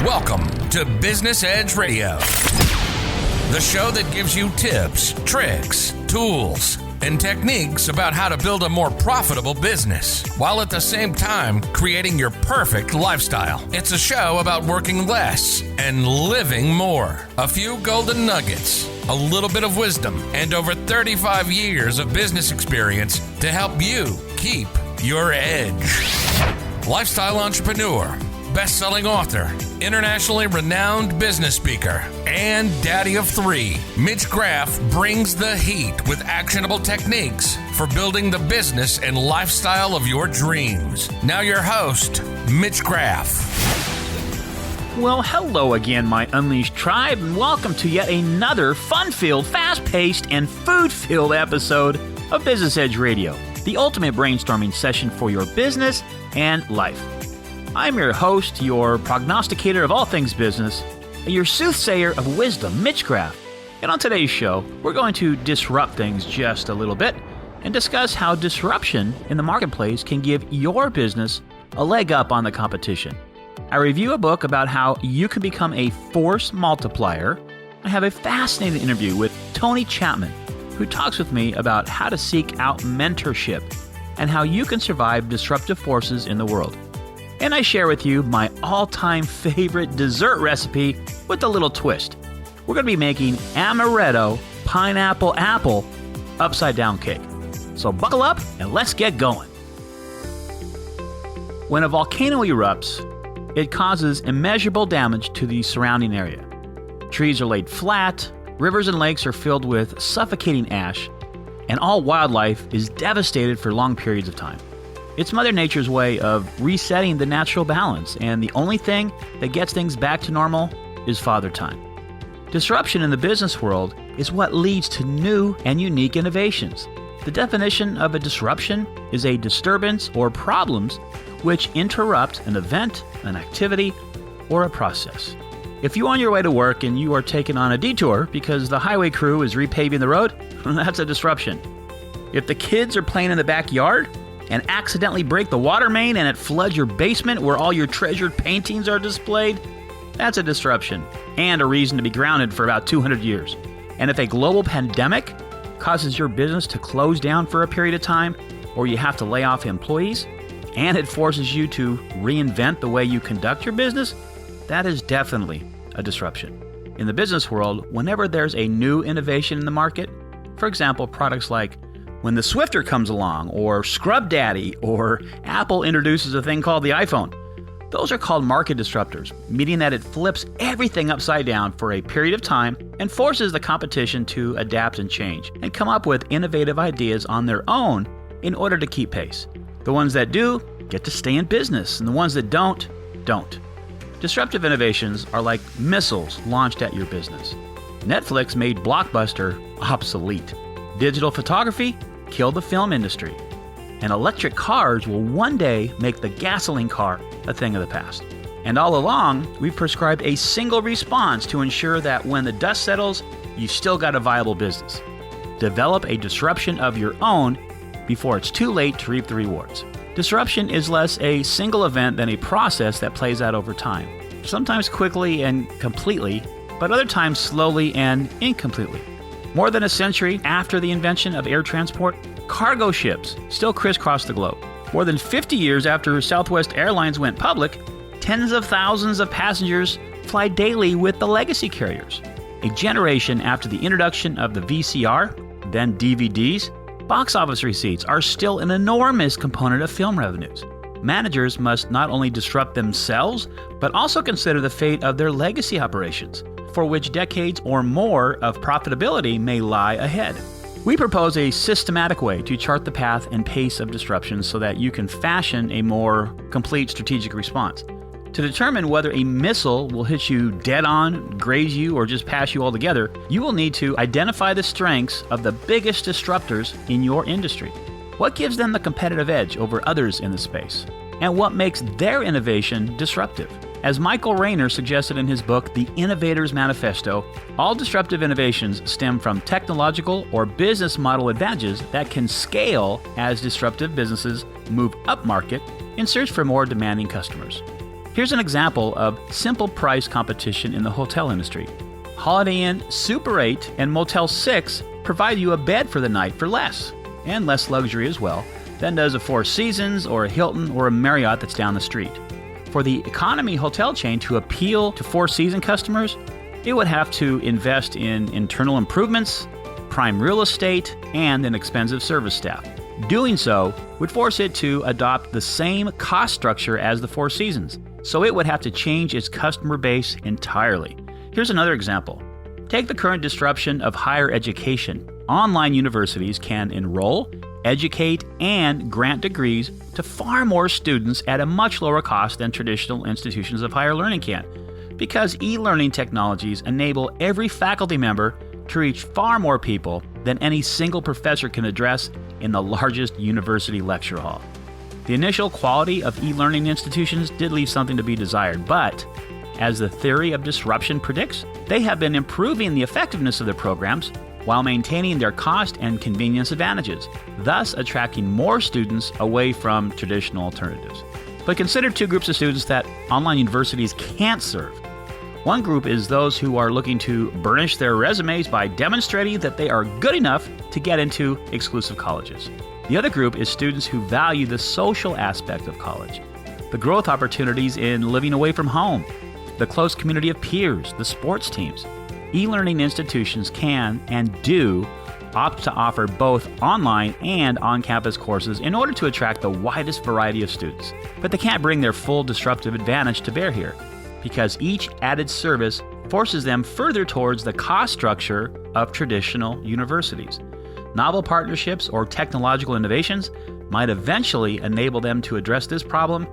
Welcome to Business Edge Radio, the show that gives you tips, tricks, tools, and techniques about how to build a more profitable business, while at the same time creating your perfect lifestyle. It's a show about working less and living more. A few golden nuggets, a little bit of wisdom, and over 35 years of business experience to help you keep your edge. Lifestyle entrepreneur, best-selling author, internationally renowned business speaker, and daddy of three, Mitch Graff brings the heat with actionable techniques for building the business and lifestyle of your dreams. Now your host, Mitch Graff. Well, hello again, my Unleashed Tribe, and welcome to yet another fun-filled, fast-paced, and food-filled episode of Business Edge Radio, the ultimate brainstorming session for your business and life. I'm your host, your prognosticator of all things business, and your soothsayer of wisdom, Mitch Graff. And on today's show, we're going to disrupt things just a little bit and discuss how disruption in the marketplace can give your business a leg up on the competition. I review a book about how you can become a force multiplier. I have a fascinating interview with Tony Chatman, who talks with me about how to seek out mentorship and how you can survive disruptive forces in the world. And I share with you my all-time favorite dessert recipe with a little twist. We're going to be making Amaretto pineapple apple upside down cake. So buckle up and let's get going. When a volcano erupts, it causes immeasurable damage to the surrounding area. Trees are laid flat, rivers and lakes are filled with suffocating ash, and all wildlife is devastated for long periods of time. It's Mother Nature's way of resetting the natural balance, and the only thing that gets things back to normal is Father Time. Disruption in the business world is what leads to new and unique innovations. The definition of a disruption is a disturbance or problems which interrupt an event, an activity, or a process. If you're on your way to work and you are taken on a detour because the highway crew is repaving the road, that's a disruption. If the kids are playing in the backyard and accidentally break the water main and it floods your basement where all your treasured paintings are displayed, that's a disruption and a reason to be grounded for about 200 years. And if a global pandemic causes your business to close down for a period of time, or you have to lay off employees, and it forces you to reinvent the way you conduct your business, that is definitely a disruption. In the business world, whenever there's a new innovation in the market, for example, products like when the Swifter comes along, or Scrub Daddy, or Apple introduces a thing called the iPhone, those are called market disruptors, meaning that it flips everything upside down for a period of time and forces the competition to adapt and change and come up with innovative ideas on their own in order to keep pace. The ones that do get to stay in business, and the ones that don't. Disruptive innovations are like missiles launched at your business. Netflix made Blockbuster obsolete. Digital photography killed the film industry. And electric cars will one day make the gasoline car a thing of the past. And all along, we've prescribed a single response to ensure that when the dust settles, you still got a viable business. Develop a disruption of your own before it's too late to reap the rewards. Disruption is less a single event than a process that plays out over time. Sometimes quickly and completely, but other times slowly and incompletely. More than a century after the invention of air transport, cargo ships still crisscross the globe. More than 50 years after Southwest Airlines went public, tens of thousands of passengers fly daily with the legacy carriers. A generation after the introduction of the VCR, then DVDs, box office receipts are still an enormous component of film revenues. Managers must not only disrupt themselves, but also consider the fate of their legacy operations, for which decades or more of profitability may lie ahead. We propose a systematic way to chart the path and pace of disruption so that you can fashion a more complete strategic response. To determine whether a missile will hit you dead on, graze you, or just pass you altogether, you will need to identify the strengths of the biggest disruptors in your industry. What gives them the competitive edge over others in the space? And what makes their innovation disruptive? As Michael Rayner suggested in his book, The Innovator's Manifesto, all disruptive innovations stem from technological or business model advantages that can scale as disruptive businesses move upmarket in search for more demanding customers. Here's an example of simple price competition in the hotel industry. Holiday Inn Super 8 and Motel 6 provide you a bed for the night for less, and less luxury as well, than does a Four Seasons or a Hilton or a Marriott that's down the street. For the economy hotel chain to appeal to Four Seasons customers, it would have to invest in internal improvements, prime real estate, and an expensive service staff. Doing so would force it to adopt the same cost structure as the Four Seasons, so it would have to change its customer base entirely. Here's another example. Take the current disruption of higher education. Online universities can enroll, educate, and grant degrees to far more students at a much lower cost than traditional institutions of higher learning can, because e-learning technologies enable every faculty member to reach far more people than any single professor can address in the largest university lecture hall. The initial quality of e-learning institutions did leave something to be desired, but as the theory of disruption predicts, they have been improving the effectiveness of their programs while maintaining their cost and convenience advantages, thus attracting more students away from traditional alternatives. But consider two groups of students that online universities can't serve. One group is those who are looking to burnish their resumes by demonstrating that they are good enough to get into exclusive colleges. The other group is students who value the social aspect of college, the growth opportunities in living away from home, the close community of peers, the sports teams. E-learning institutions can and do opt to offer both online and on-campus courses in order to attract the widest variety of students. But they can't bring their full disruptive advantage to bear here, because each added service forces them further towards the cost structure of traditional universities. Novel partnerships or technological innovations might eventually enable them to address this problem,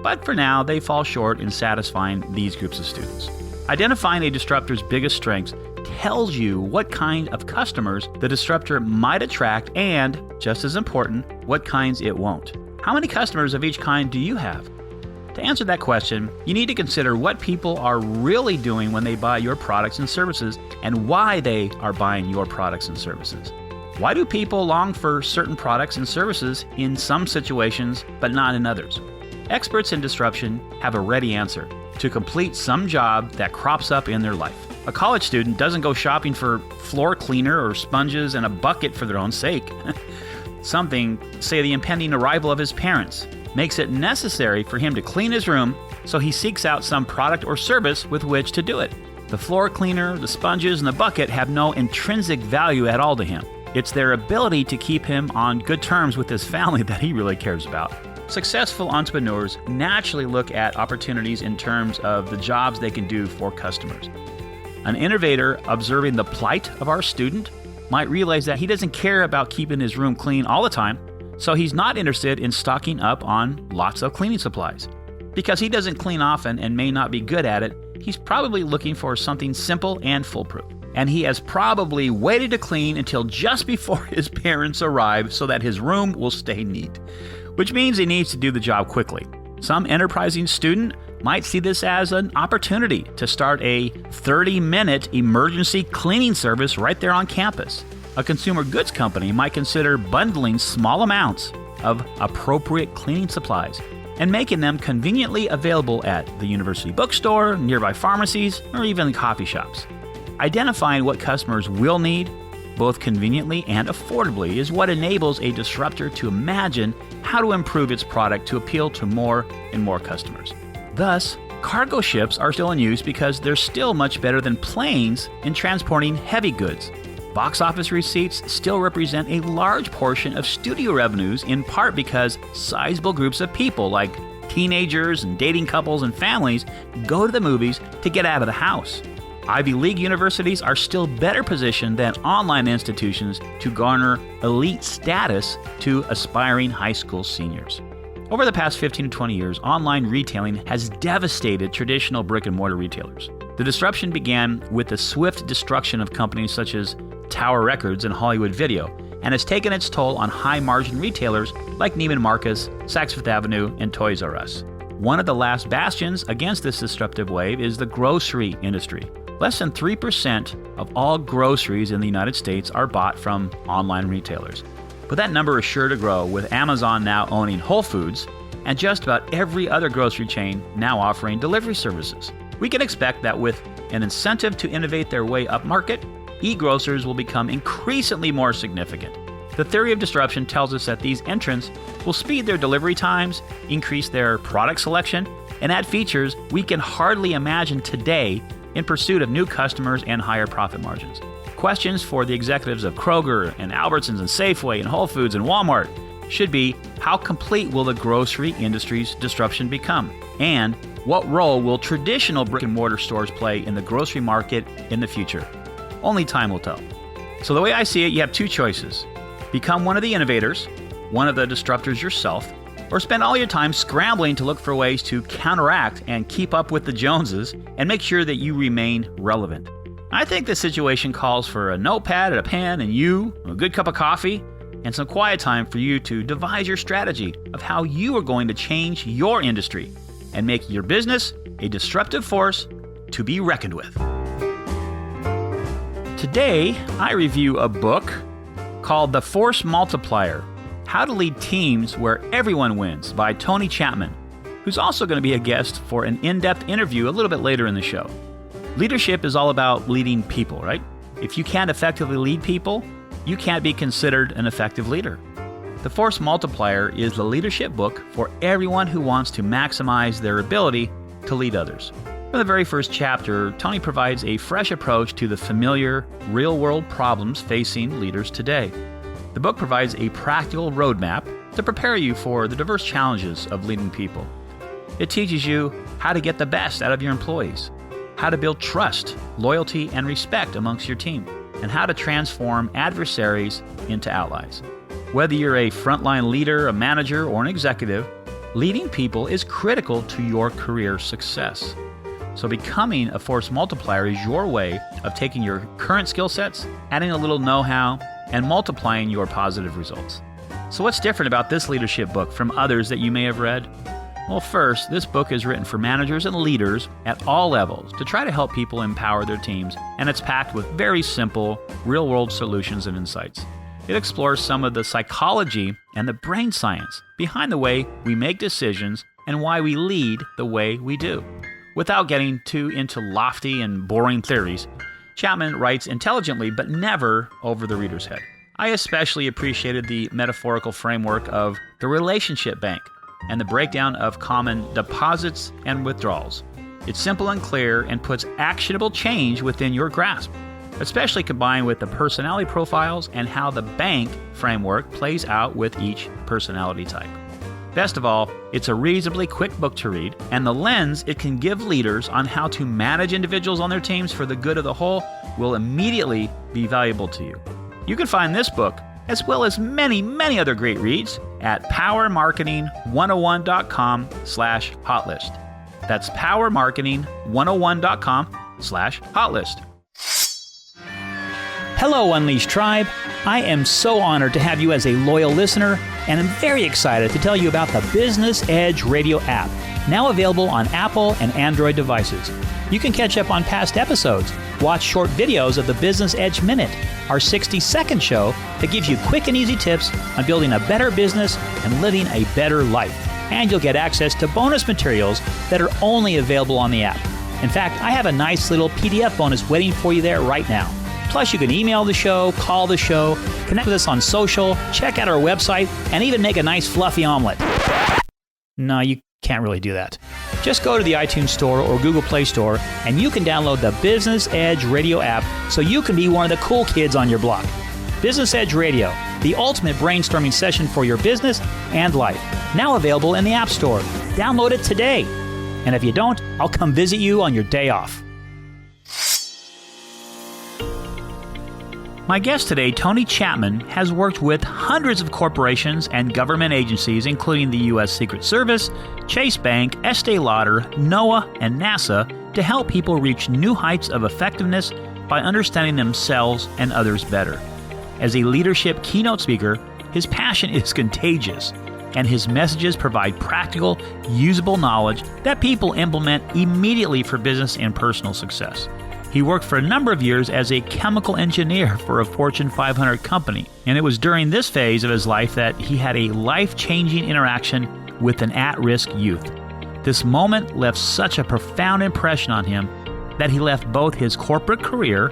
but for now they fall short in satisfying these groups of students. Identifying a disruptor's biggest strengths tells you what kind of customers the disruptor might attract and, just as important, what kinds it won't. How many customers of each kind do you have? To answer that question, you need to consider what people are really doing when they buy your products and services and why they are buying your products and services. Why do people long for certain products and services in some situations but not in others? Experts in disruption have a ready answer: to complete some job that crops up in their life. A college student doesn't go shopping for floor cleaner or sponges and a bucket for their own sake. Something, say the impending arrival of his parents, makes it necessary for him to clean his room, so he seeks out some product or service with which to do it. The floor cleaner, the sponges, and the bucket have no intrinsic value at all to him. It's their ability to keep him on good terms with his family that he really cares about. Successful entrepreneurs naturally look at opportunities in terms of the jobs they can do for customers. An innovator observing the plight of our student might realize that he doesn't care about keeping his room clean all the time, so he's not interested in stocking up on lots of cleaning supplies. Because he doesn't clean often and may not be good at it, he's probably looking for something simple and foolproof. And he has probably waited to clean until just before his parents arrive so that his room will stay neat, which means he needs to do the job quickly. Some enterprising student might see this as an opportunity to start a 30-minute emergency cleaning service right there on campus. A consumer goods company might consider bundling small amounts of appropriate cleaning supplies and making them conveniently available at the university bookstore, nearby pharmacies, or even coffee shops. Identifying what customers will need, both conveniently and affordably, is what enables a disruptor to imagine how to improve its product to appeal to more and more customers. Thus, cargo ships are still in use because they're still much better than planes in transporting heavy goods. Box office receipts still represent a large portion of studio revenues, in part because sizable groups of people, like teenagers and dating couples and families, go to the movies to get out of the house. Ivy League universities are still better positioned than online institutions to garner elite status to aspiring high school seniors. Over the past 15 to 20 years, online retailing has devastated traditional brick-and-mortar retailers. The disruption began with the swift destruction of companies such as Tower Records and Hollywood Video, and has taken its toll on high-margin retailers like Neiman Marcus, Saks Fifth Avenue, and Toys R Us. One of the last bastions against this disruptive wave is the grocery industry. Less than 3% of all groceries in the United States are bought from online retailers. But that number is sure to grow, with Amazon now owning Whole Foods, and just about every other grocery chain now offering delivery services. We can expect that with an incentive to innovate their way upmarket, e-grocers will become increasingly more significant. The theory of disruption tells us that these entrants will speed their delivery times, increase their product selection, and add features we can hardly imagine today in pursuit of new customers and higher profit margins. Questions for the executives of Kroger and Albertsons and Safeway and Whole Foods and Walmart should be, how complete will the grocery industry's disruption become? And what role will traditional brick-and-mortar stores play in the grocery market in the future? Only time will tell. So the way I see it, you have two choices. Become one of the innovators, one of the disruptors yourself, or spend all your time scrambling to look for ways to counteract and keep up with the Joneses and make sure that you remain relevant. I think this situation calls for a notepad and a pen and a good cup of coffee, and some quiet time for you to devise your strategy of how you are going to change your industry and make your business a disruptive force to be reckoned with. Today, I review a book called The Force Multiplier, How to Lead Teams Where Everyone Wins by Tony Chatman, who's also going to be a guest for an in-depth interview a little bit later in the show. Leadership is all about leading people, right? If you can't effectively lead people, you can't be considered an effective leader. The Force Multiplier is the leadership book for everyone who wants to maximize their ability to lead others. From the very first chapter, Tony provides a fresh approach to the familiar, real-world problems facing leaders today. The book provides a practical roadmap to prepare you for the diverse challenges of leading people. It teaches you how to get the best out of your employees, how to build trust, loyalty, and respect amongst your team, and how to transform adversaries into allies. Whether you're a frontline leader, a manager, or an executive, leading people is critical to your career success. So becoming a force multiplier is your way of taking your current skill sets, adding a little know-how, and multiplying your positive results. So what's different about this leadership book from others that you may have read? Well, first, this book is written for managers and leaders at all levels to try to help people empower their teams, and it's packed with very simple, real-world solutions and insights. It explores some of the psychology and the brain science behind the way we make decisions and why we lead the way we do. Without getting too into lofty and boring theories, Chatman writes intelligently but never over the reader's head. I especially appreciated the metaphorical framework of the relationship bank and the breakdown of common deposits and withdrawals. It's simple and clear and puts actionable change within your grasp, especially combined with the personality profiles and how the bank framework plays out with each personality type. Best of all, it's a reasonably quick book to read, and the lens it can give leaders on how to manage individuals on their teams for the good of the whole will immediately be valuable to you. You can find this book, as well as many, many other great reads, at powermarketing101.com/hotlist. That's powermarketing101.com/hotlist. Hello, Unleashed Tribe. I am so honored to have you as a loyal listener, and I'm very excited to tell you about the Business Edge Radio app, now available on Apple and Android devices. You can catch up on past episodes, watch short videos of the Business Edge Minute, our 60-second show that gives you quick and easy tips on building a better business and living a better life. And you'll get access to bonus materials that are only available on the app. In fact, I have a nice little PDF bonus waiting for you there right now. Plus, you can email the show, call the show, connect with us on social, check out our website, and even make a nice fluffy omelet. No, you can't really do that. Just go to the iTunes Store or Google Play Store, and you can download the Business Edge Radio app so you can be one of the cool kids on your block. Business Edge Radio, the ultimate brainstorming session for your business and life. Now available in the App Store. Download it today. And if you don't, I'll come visit you on your day off. My guest today, Tony Chatman, has worked with hundreds of corporations and government agencies, including the U.S. Secret Service, Chase Bank, Estee Lauder, NOAA, and NASA, to help people reach new heights of effectiveness by understanding themselves and others better. As a leadership keynote speaker, his passion is contagious, and his messages provide practical, usable knowledge that people implement immediately for business and personal success. He worked for a number of years as a chemical engineer for a Fortune 500 company, and it was during this phase of his life that he had a life-changing interaction with an at-risk youth. This moment left such a profound impression on him that he left both his corporate career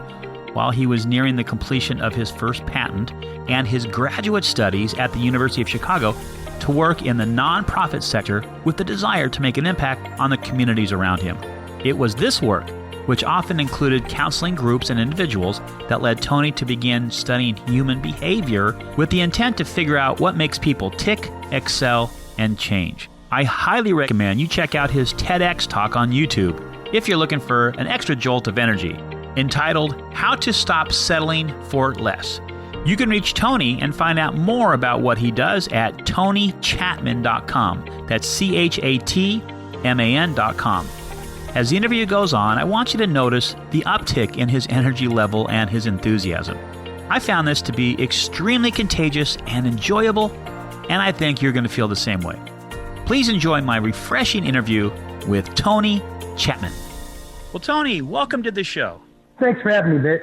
while he was nearing the completion of his first patent and his graduate studies at the University of Chicago to work in the nonprofit sector with the desire to make an impact on the communities around him. It was this work, which often included counseling groups and individuals, that led Tony to begin studying human behavior with the intent to figure out what makes people tick, excel, and change. I highly recommend you check out his TEDx talk on YouTube if you're looking for an extra jolt of energy, entitled How to Stop Settling for Less. You can reach Tony and find out more about what he does at TonyChatman.com. That's ChatMan.com. As the interview goes on, I want you to notice the uptick in his energy level and his enthusiasm. I found this to be extremely contagious and enjoyable, and I think you're going to feel the same way. Please enjoy my refreshing interview with Tony Chatman. Well, Tony, welcome to the show. Thanks for having me, Mitch.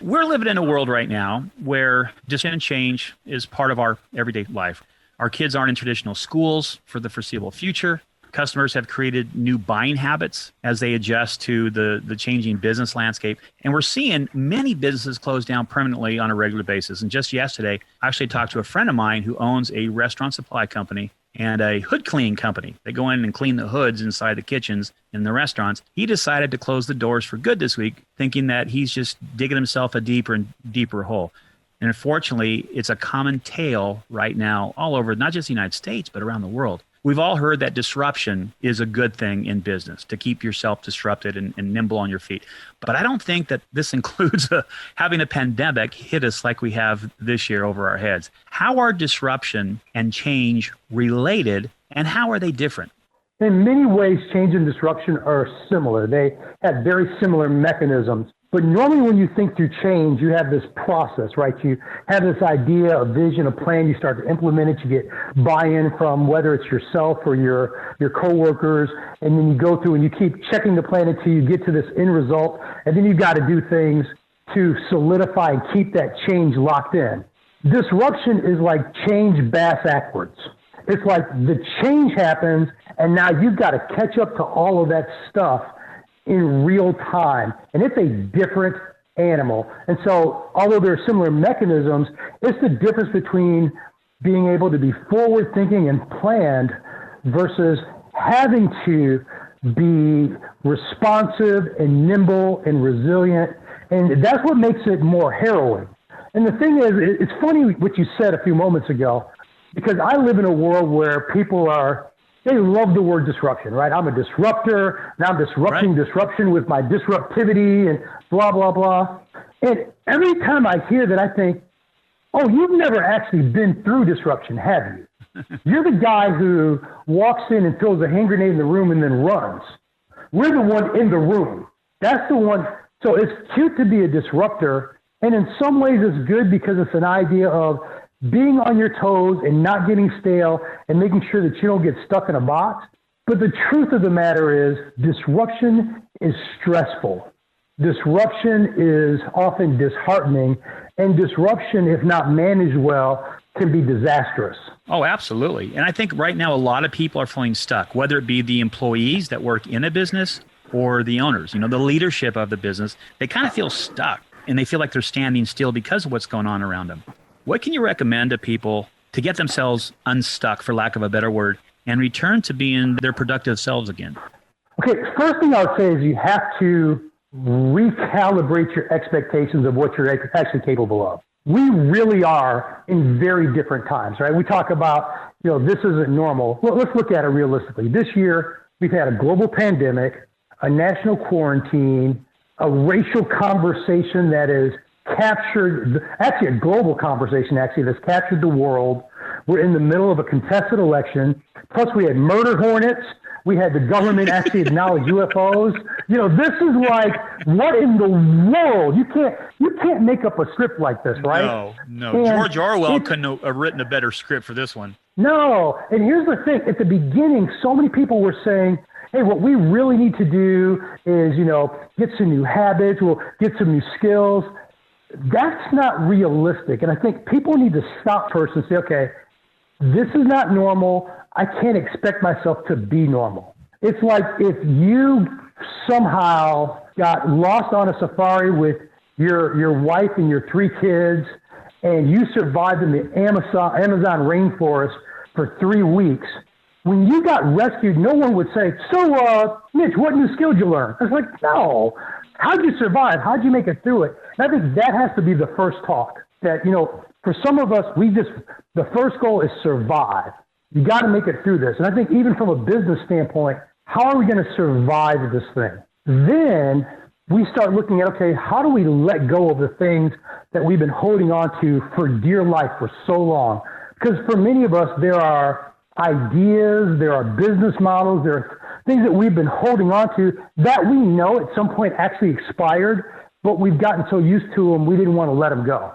We're living in a world right now where disruption and change is part of our everyday life. Our kids aren't in traditional schools for the foreseeable future. Customers have created new buying habits as they adjust to the changing business landscape. And we're seeing many businesses close down permanently on a regular basis. And just yesterday, I actually talked to a friend of mine who owns a restaurant supply company and a hood cleaning company. They go in and clean the hoods inside the kitchens in the restaurants. He decided to close the doors for good this week, thinking that he's just digging himself a deeper and deeper hole. And unfortunately, it's a common tale right now all over, not just the United States, but around the world. We've all heard that disruption is a good thing in business, to keep yourself disrupted and nimble on your feet. But I don't think that this includes having a pandemic hit us like we have this year over our heads. How are disruption and change related, and how are they different? In many ways, change and disruption are similar. They have very similar mechanisms. But normally when you think through change, you have this process, right? You have this idea, a vision, a plan. You start to implement it. You get buy-in from whether it's yourself or your coworkers. And then you go through and you keep checking the plan until you get to this end result. And then you got to do things to solidify and keep that change locked in. Disruption is like change backwards. It's like the change happens and now you've got to catch up to all of that stuff in real time. And it's a different animal. And so, although there are similar mechanisms, it's the difference between being able to be forward thinking and planned versus having to be responsive and nimble and resilient. And that's what makes it more harrowing. And the thing is, it's funny what you said a few moments ago, because I live in a world where people they love the word disruption, right? I'm a disruptor, and I'm disrupting disruption with my disruptivity and blah, blah, blah. And every time I hear that, I think, oh, you've never actually been through disruption, have you? You're the guy who walks in and throws a hand grenade in the room and then runs. We're the one in the room. That's the one. So it's cute to be a disruptor. And in some ways it's good because it's an idea of being on your toes and not getting stale and making sure that you don't get stuck in a box. But the truth of the matter is disruption is stressful. Disruption is often disheartening, and disruption, if not managed well, can be disastrous. Oh, absolutely. And I think right now a lot of people are feeling stuck, whether it be the employees that work in a business or the owners, the leadership of the business. They kind of feel stuck and they feel like they're standing still because of what's going on around them. What can you recommend to people to get themselves unstuck, for lack of a better word, and return to being their productive selves again? Okay, first thing I would say is you have to recalibrate your expectations of what you're actually capable of. We really are in very different times, right? We talk about, this isn't normal. Well, let's look at it realistically. This year, we've had a global pandemic, a national quarantine, a racial conversation that is captured, actually a global conversation that's captured the world. We're in the middle of a contested election. Plus we had murder hornets. We had the government actually acknowledge UFOs. This is like, what in the world? You can't make up a script like this, right? No. And George Orwell couldn't have written a better script for this one. No. And here's the thing. At the beginning, so many people were saying, hey, what we really need to do is, get some new habits. We'll get some new skills. That's not realistic. And I think people need to stop first and say, okay, this is not normal. I can't expect myself to be normal. It's like if you somehow got lost on a safari with your wife and your 3 kids, and you survived in the Amazon rainforest for 3 weeks. When you got rescued, no one would say, so, Mitch, what new skills you learn? I was like, no. How'd you survive? How'd you make it through it? And I think that has to be the first talk. That, for some of us, the first goal is survive. You got to make it through this. And I think even from a business standpoint, how are we going to survive this thing? Then we start looking at, okay, how do we let go of the things that we've been holding on to for dear life for so long? Because for many of us, there are ideas, there are business models, there are things that we've been holding on to that we know at some point actually expired, but we've gotten so used to them, we didn't want to let them go.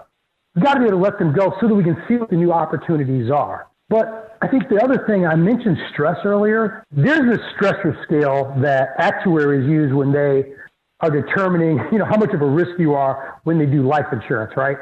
We've got to be able to let them go so that we can see what the new opportunities are. But I think the other thing, I mentioned stress earlier. There's a stressor scale that actuaries use when they are determining, how much of a risk you are when they do life insurance, right?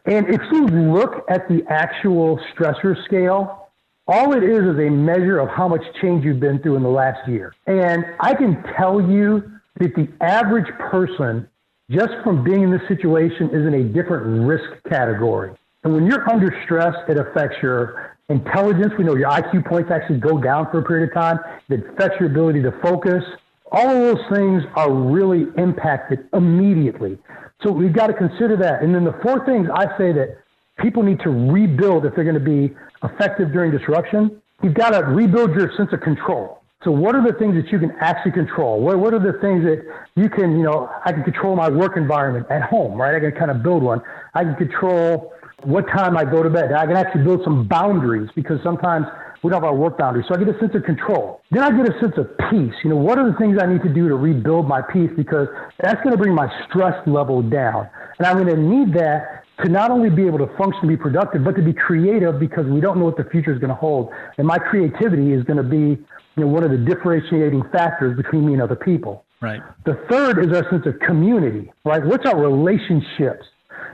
And if you look at the actual stressor scale, all it is a measure of how much change you've been through in the last year. And I can tell you that the average person, just from being in this situation, is in a different risk category. And when you're under stress, it affects your intelligence. We know your IQ points actually go down for a period of time. It affects your ability to focus. All of those things are really impacted immediately. So we've got to consider that. And then the 4 things I say that people need to rebuild if they're going to be effective during disruption. You've got to rebuild your sense of control. So what are the things that you can actually control? What are the things that you can, I can control my work environment at home, right? I can kind of build one. I can control what time I go to bed. I can actually build some boundaries because sometimes we don't have our work boundaries. So I get a sense of control. Then I get a sense of peace. What are the things I need to do to rebuild my peace? Because that's going to bring my stress level down. And I'm going to need that to not only be able to function, be productive, but to be creative because we don't know what the future is going to hold. And my creativity is going to be, one of the differentiating factors between me and other people. Right. The third is our sense of community, right? What's our relationships?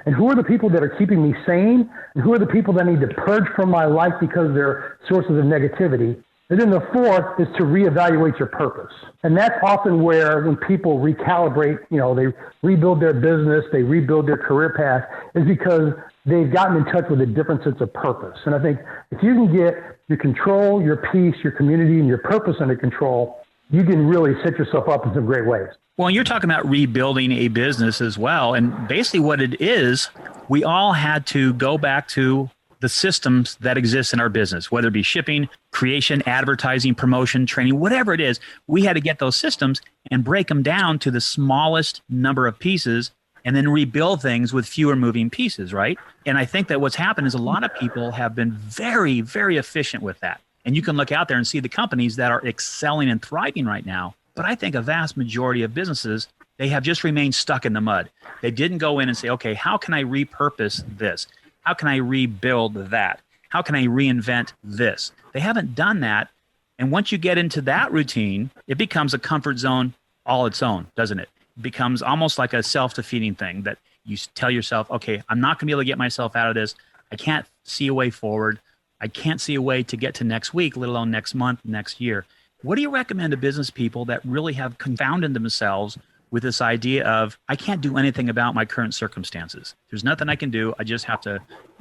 And who are the people that are keeping me sane? And who are the people that I need to purge from my life because they're sources of negativity? And then the fourth is to reevaluate your purpose. And that's often where when people recalibrate, they rebuild their business, they rebuild their career path, is because they've gotten in touch with a different sense of purpose. And I think if you can get your control, your peace, your community, and your purpose under control, you can really set yourself up in some great ways. Well, you're talking about rebuilding a business as well. And basically what it is, we all had to go back to the systems that exist in our business, whether it be shipping, creation, advertising, promotion, training, whatever it is. We had to get those systems and break them down to the smallest number of pieces and then rebuild things with fewer moving pieces, right? And I think that what's happened is a lot of people have been very, very efficient with that. And you can look out there and see the companies that are excelling and thriving right now. But I think a vast majority of businesses, they have just remained stuck in the mud. They didn't go in and say, okay, how can I repurpose this? How can I rebuild that? How can I reinvent this? They haven't done that. And once you get into that routine, it becomes a comfort zone all its own, doesn't it? It becomes almost like a self-defeating thing that you tell yourself, okay, I'm not going to be able to get myself out of this. I can't see a way forward. I can't see a way to get to next week, let alone next month, next year. What do you recommend to business people that really have confounded themselves with this idea of, I can't do anything about my current circumstances? There's nothing I can do. I just have to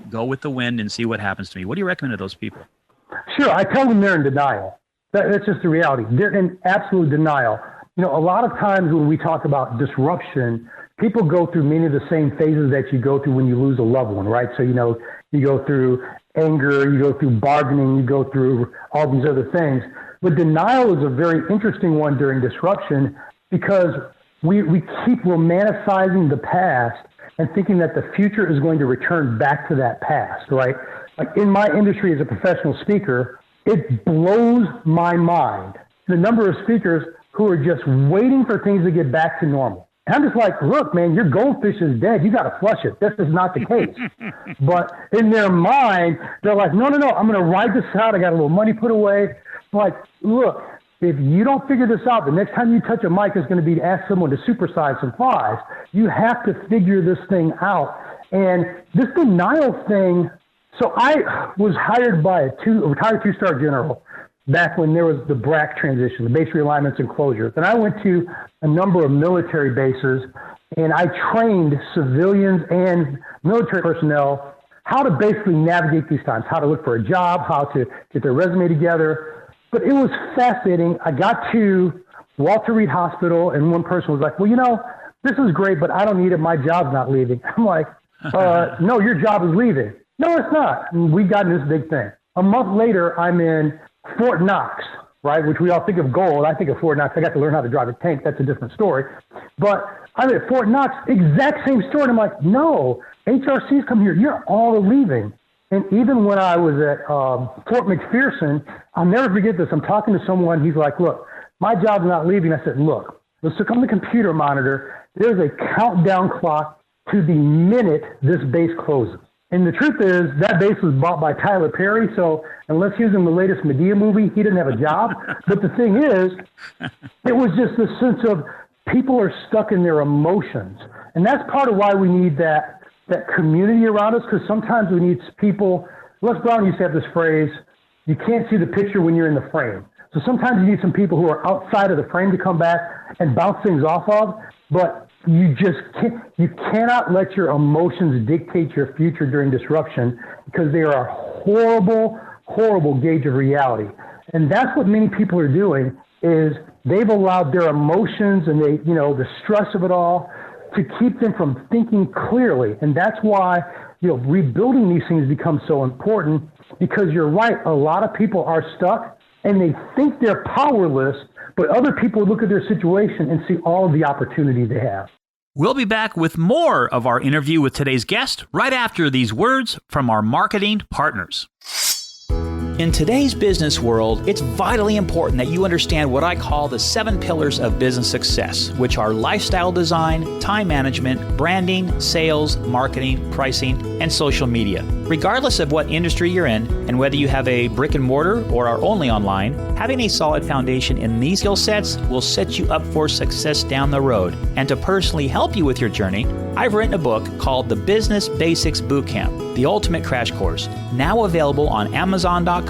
go with the wind and see what happens to me. What do you recommend to those people? Sure. I tell them they're in denial. That's just the reality. They're in absolute denial. A lot of times when we talk about disruption, people go through many of the same phases that you go through when you lose a loved one, right? So, you go through anger, you go through bargaining, you go through all these other things. But denial is a very interesting one during disruption because we keep romanticizing the past and thinking that the future is going to return back to that past, right? Like in my industry as a professional speaker, it blows my mind the number of speakers who are just waiting for things to get back to normal. And I'm just like, look, man, your goldfish is dead. You got to flush it. This is not the case. But in their mind, they're like, no, I'm going to ride this out. I got a little money put away. Like, look, if you don't figure this out, the next time you touch a mic is going to be to ask someone to supersize some flies. You have to figure this thing out. And this denial thing, So I was hired by a retired two-star general back when there was the BRAC transition, the base realignments and closures. And I went to a number of military bases, and I trained civilians and military personnel how to basically navigate these times, how to look for a job, how to get their resume together. But it was fascinating. I got to Walter Reed Hospital, and one person was like, well, this is great, but I don't need it. My job's not leaving. I'm like, no, your job is leaving. No, it's not. And we got in this big thing. A month later, I'm in Fort Knox, right, which we all think of gold. I think of Fort Knox. I got to learn how to drive a tank. That's a different story. But I'm at Fort Knox, exact same story. And I'm like, no, HRC's come here. You're all leaving. And even when I was at Fort McPherson, I'll never forget this. I'm talking to someone. He's like, look, my job's not leaving. I said, look, let's look on the computer monitor. There's a countdown clock to the minute this base closes. And the truth is, that base was bought by Tyler Perry, so unless he was in the latest Medea movie, he didn't have a job. But the thing is, it was just this sense of people are stuck in their emotions. And that's part of why we need that community around us, because sometimes we need people. Les Brown used to have this phrase, you can't see the picture when you're in the frame. So sometimes you need some people who are outside of the frame to come back and bounce things off of, but you cannot let your emotions dictate your future during disruption, because they are a horrible, horrible gauge of reality. And that's what many people are doing, is they've allowed their emotions and the stress of it all to keep them from thinking clearly. And that's why, rebuilding these things becomes so important, because you're right. A lot of people are stuck and they think they're powerless, but other people look at their situation and see all of the opportunity they have. We'll be back with more of our interview with today's guest right after these words from our marketing partners. In today's business world, it's vitally important that you understand what I call the 7 pillars of business success, which are lifestyle design, time management, branding, sales, marketing, pricing, and social media. Regardless of what industry you're in, and whether you have a brick and mortar or are only online, having a solid foundation in these skill sets will set you up for success down the road. And to personally help you with your journey, I've written a book called The Business Basics Bootcamp, the ultimate crash course, now available on Amazon.com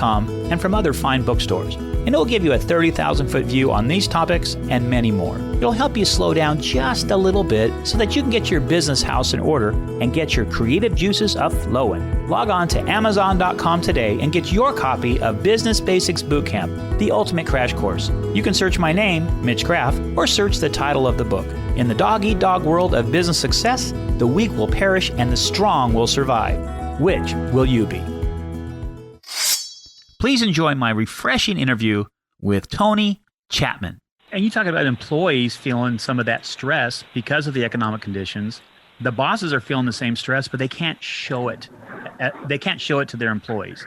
and from other fine bookstores. And it'll give you a 30,000-foot view on these topics and many more. It'll help you slow down just a little bit so that you can get your business house in order and get your creative juices up flowing. Log on to Amazon.com today and get your copy of Business Basics Bootcamp, the ultimate crash course. You can search my name, Mitch Graff, or search the title of the book. In the dog-eat-dog world of business success, the weak will perish and the strong will survive. Which will you be? Please enjoy my refreshing interview with Tony Chatman. And you talk about employees feeling some of that stress because of the economic conditions. The bosses are feeling the same stress, but they can't show it. They can't show it to their employees.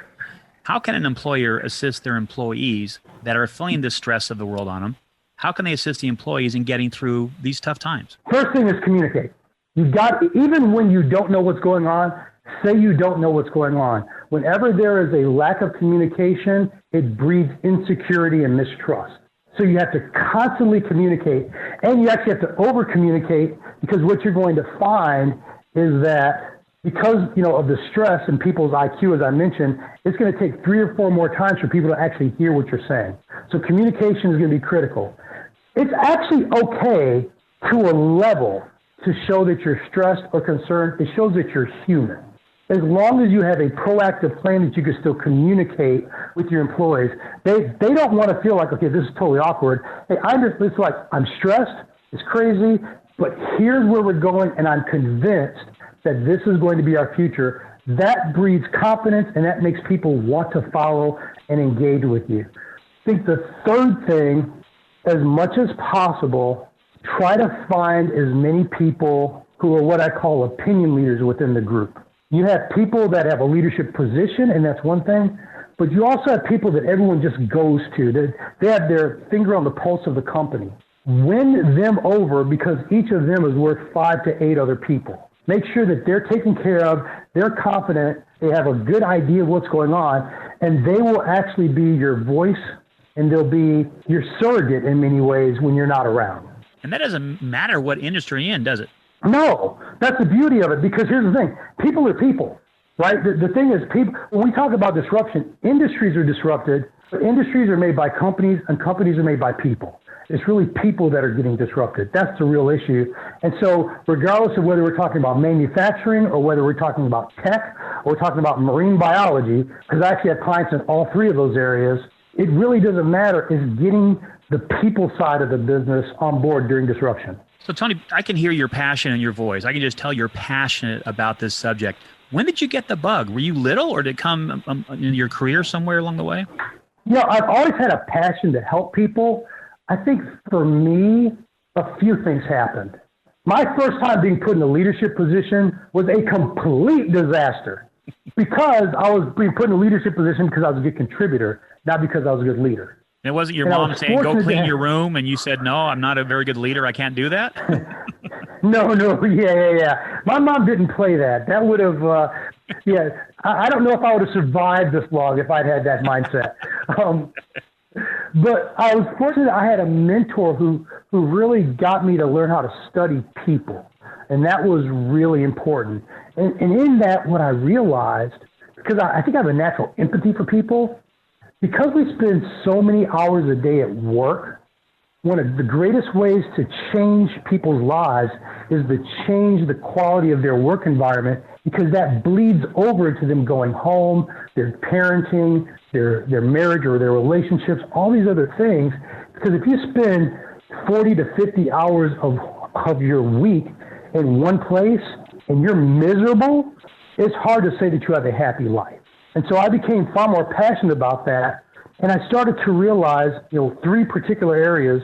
How can an employer assist their employees that are feeling the stress of the world on them? How can they assist the employees in getting through these tough times? First thing is communicate. Even when you don't know what's going on, say you don't know what's going on. Whenever there is a lack of communication, it breeds insecurity and mistrust. So you have to constantly communicate, and you actually have to over-communicate, because what you're going to find is that because, of the stress and people's IQ, as I mentioned, it's going to take 3 or 4 more times for people to actually hear what you're saying. So communication is going to be critical. It's actually okay to a level to show that you're stressed or concerned. It shows that you're human. As long as you have a proactive plan that you can still communicate with your employees, they don't want to feel like, okay, this is totally awkward. Hey, it's like, I'm stressed, it's crazy, but here's where we're going, and I'm convinced that this is going to be our future. That breeds confidence, and that makes people want to follow and engage with you. I think the third thing, as much as possible, try to find as many people who are what I call opinion leaders within the group. You have people that have a leadership position, and that's one thing, but you also have people that everyone just goes to. They have their finger on the pulse of the company. Win them over, because each of them is worth 5 to 8 other people. Make sure that they're taken care of, they're confident, they have a good idea of what's going on, and they will actually be your voice, and they'll be your surrogate in many ways when you're not around. And that doesn't matter what industry you're in, does it? No, that's the beauty of it, because here's the thing. People are people, right? The thing is, people, when we talk about disruption, industries are disrupted, but industries are made by companies and companies are made by people. It's really people that are getting disrupted. That's the real issue. And so regardless of whether we're talking about manufacturing or whether we're talking about tech or we're talking about marine biology, because I actually have clients in all three of those areas, it really doesn't matter. It's getting the people side of the business on board during disruption. So, Tony, I can hear your passion in your voice. I can just tell you're passionate about this subject. When did you get the bug? Were you little, or did it come in your career somewhere along the way? I've always had a passion to help people. I think for me, a few things happened. My first time being put in a leadership position was a complete disaster because I was being put in a leadership position because I was a good contributor, not because I was a good leader. And it wasn't your mom saying, go clean your room, and you said, no, I'm not a very good leader, I can't do that? No, yeah. My mom didn't play that. That would have, I don't know if I would have survived this long if I'd had that mindset. But I was fortunate I had a mentor who really got me to learn how to study people. And that was really important. And in that, what I realized, because I think I have a natural empathy for people, because we spend so many hours a day at work, one of the greatest ways to change people's lives is to change the quality of their work environment, because that bleeds over into them going home, their parenting, their marriage or their relationships, all these other things. Because if you spend 40 to 50 hours of your week in one place and you're miserable, it's hard to say that you have a happy life. And so I became far more passionate about that. And I started to realize, three particular areas: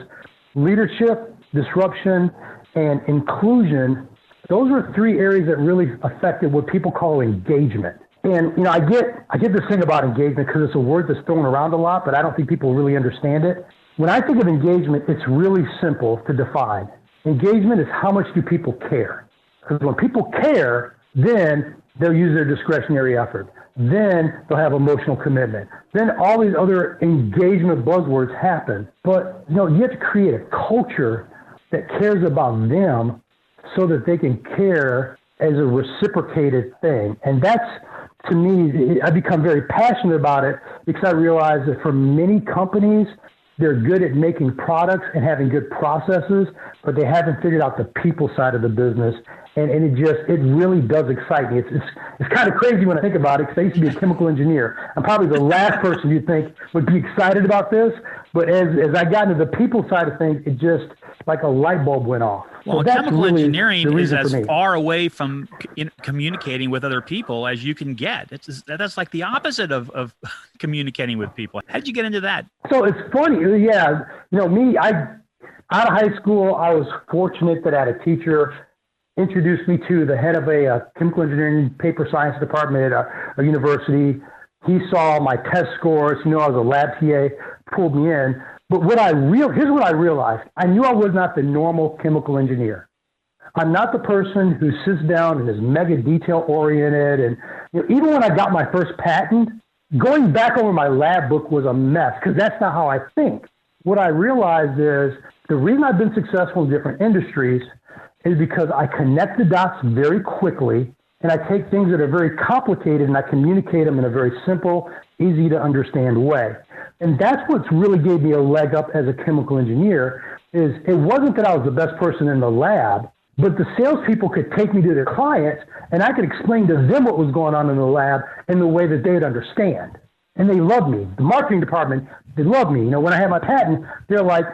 leadership, disruption, and inclusion. Those were three areas that really affected what people call engagement. And, I get this thing about engagement because it's a word that's thrown around a lot, but I don't think people really understand it. When I think of engagement, it's really simple to define. Engagement is how much do people care? Because when people care, then they'll use their discretionary effort. Then they'll have emotional commitment. Then all these other engagement buzzwords happen. But, you have to create a culture that cares about them so that they can care as a reciprocated thing. And that's, to me, I become very passionate about it because I realize that for many companies, they're good at making products and having good processes, but they haven't figured out the people side of the business. And it really does excite me. It's kind of crazy when I think about it, because I used to be a chemical engineer. I'm probably the last person you'd think would be excited about this. But as I got into the people side of things, it just like a light bulb went off. Well, so chemical really engineering is as far away from communicating with other people as you can get. That's like the opposite of communicating with people. How did you get into that? So it's funny. Yeah. Me, out of high school, I was fortunate that I had a teacher introduced me to the head of a chemical engineering paper science department at a university. He saw my test scores. I was a lab TA, pulled me in. But here's what I realized. I knew I was not the normal chemical engineer. I'm not the person who sits down and is mega detail oriented. And even when I got my first patent, going back over my lab book was a mess because that's not how I think. What I realized is the reason I've been successful in different industries is because I connect the dots very quickly, and I take things that are very complicated and I communicate them in a very simple, easy to understand way. And that's what's really gave me a leg up as a chemical engineer. Is it wasn't that I was the best person in the lab, but the salespeople could take me to their clients and I could explain to them what was going on in the lab in the way that they would understand. And they loved me. The marketing department, they loved me. When I had my patent, they're like,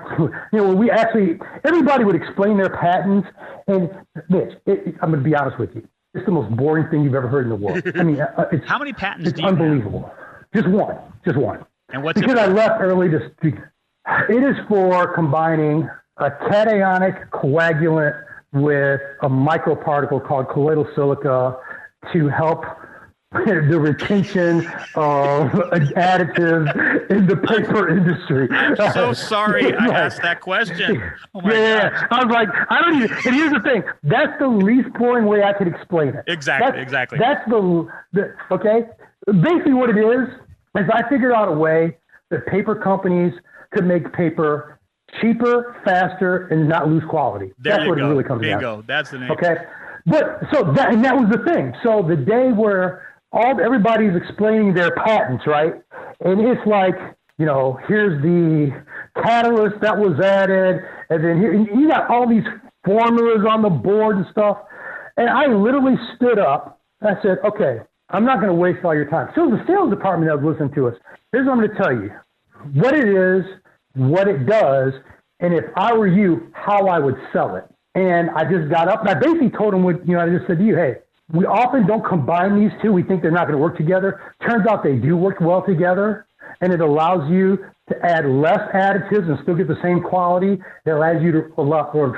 everybody would explain their patents. And Mitch, I'm going to be honest with you. It's the most boring thing you've ever heard in the world. I mean, how many patents do you unbelievable. have? Just one. And what's because I left early to speak. It is for combining a cationic coagulant with a microparticle called colloidal silica to help the retention of additives in the paper industry. I'm so sorry I asked that question. Oh my gosh. I was like, I don't even, and here's the thing, that's the least boring way I could explain it. Exactly. That's okay? Basically what it is I figured out a way that paper companies could make paper cheaper, faster, and not lose quality. That's what it really comes down to. Bingo. That's the name. Okay? But, that was the thing. So the day where everybody's explaining their patents, right? And it's like, here's the catalyst that was added, and then here, and you got all these formulas on the board and stuff. And I literally stood up and I said, okay, I'm not going to waste all your time. So the sales department that was listening to us, here's what I'm going to tell you. What it is, what it does, and if I were you, how I would sell it. And I just got up and I basically told them I just said to you, hey, we often don't combine these two. We think they're not going to work together. Turns out they do work well together, and it allows you to add less additives and still get the same quality. It allows you to